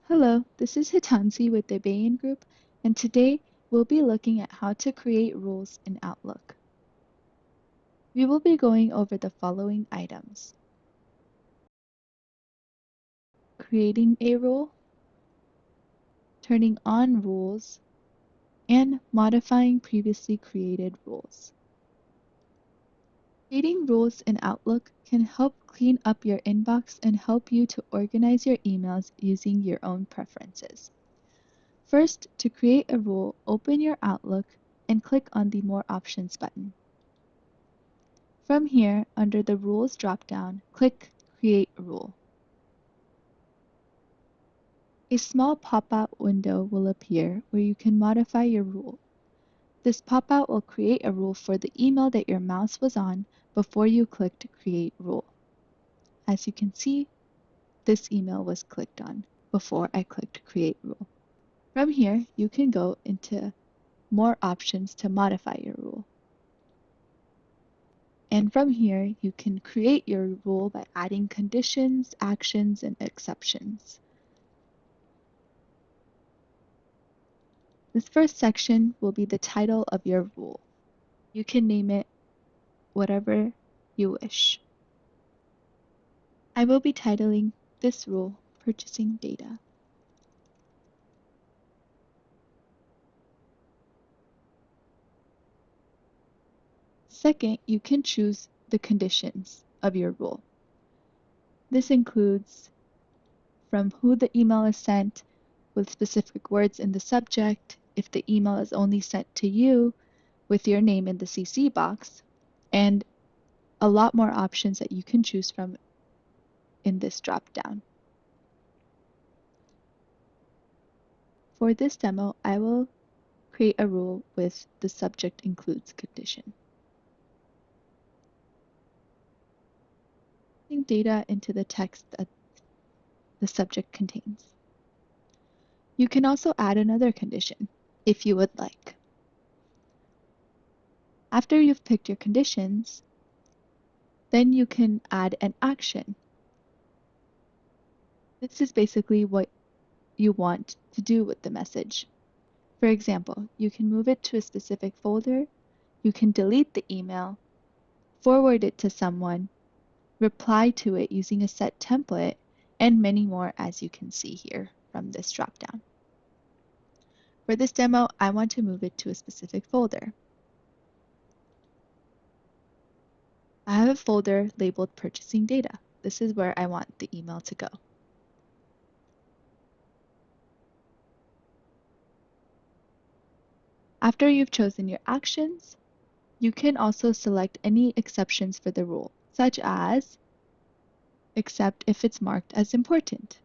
Hello, this is Hitansi with the Bayan Group, and today we'll be looking at how to create rules in Outlook. We will be going over the following items: creating a rule, turning on rules, and modifying previously created rules. Creating rules in Outlook can help clean up your inbox and help you to organize your emails using your own preferences. First, to create a rule, open your Outlook and click on the More Options button. From here, under the Rules drop-down, click Create Rule. A small pop-out window will appear where you can modify your rule. This pop-out will create a rule for the email that your mouse was on before you clicked Create Rule. As you can see, this email was clicked on before I clicked Create Rule. From here, you can go into More Options to modify your rule. And from here, you can create your rule by adding conditions, actions, and exceptions. This first section will be the title of your rule. You can name it whatever you wish. I will be titling this rule Purchasing Data. Second, you can choose the conditions of your rule. This includes from who the email is sent, with specific words in the subject, if the email is only sent to you, with your name in the CC box, and a lot more options that you can choose from in this drop-down. For this demo, I will create a rule with the subject includes condition. Putting data into the text that the subject contains. You can also add another condition if you would like. After you've picked your conditions, then you can add an action. This is basically what you want to do with the message. For example, you can move it to a specific folder, you can delete the email, forward it to someone, reply to it using a set template, and many more, as you can see here from this dropdown. For this demo, I want to move it to a specific folder. I have a folder labeled Purchasing Data. This is where I want the email to go. After you've chosen your actions, you can also select any exceptions for the rule, such as except if it's marked as important,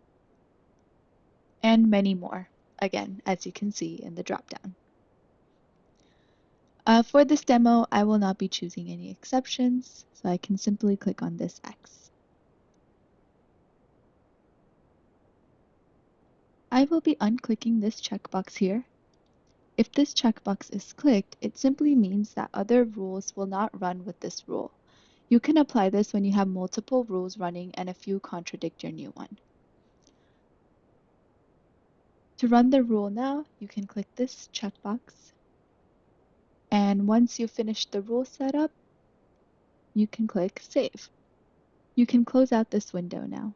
and many more, again, as you can see in the dropdown. For this demo, I will not be choosing any exceptions, so I can simply click on this X. I will be unclicking this checkbox here. If this checkbox is clicked, it simply means that other rules will not run with this rule. You can apply this when you have multiple rules running and a few contradict your new one. To run the rule now, you can click this checkbox. And once you finish the rule setup, you can click Save. You can close out this window now.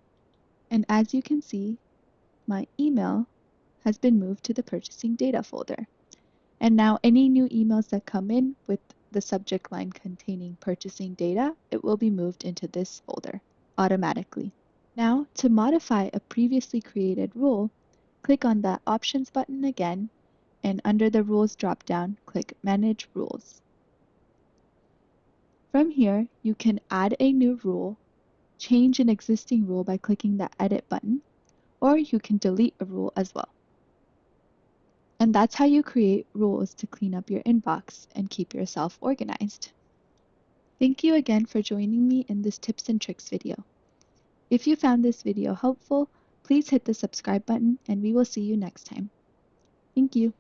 And as you can see, my email has been moved to the Purchasing Data folder. And now any new emails that come in with the subject line containing Purchasing Data, it will be moved into this folder automatically. Now, to modify a previously created rule, click on the Options button again, and under the Rules drop-down, click Manage Rules. From here, you can add a new rule, change an existing rule by clicking the Edit button, or you can delete a rule as well. And that's how you create rules to clean up your inbox and keep yourself organized. Thank you again for joining me in this tips and tricks video. If you found this video helpful, please hit the subscribe button and we will see you next time. Thank you.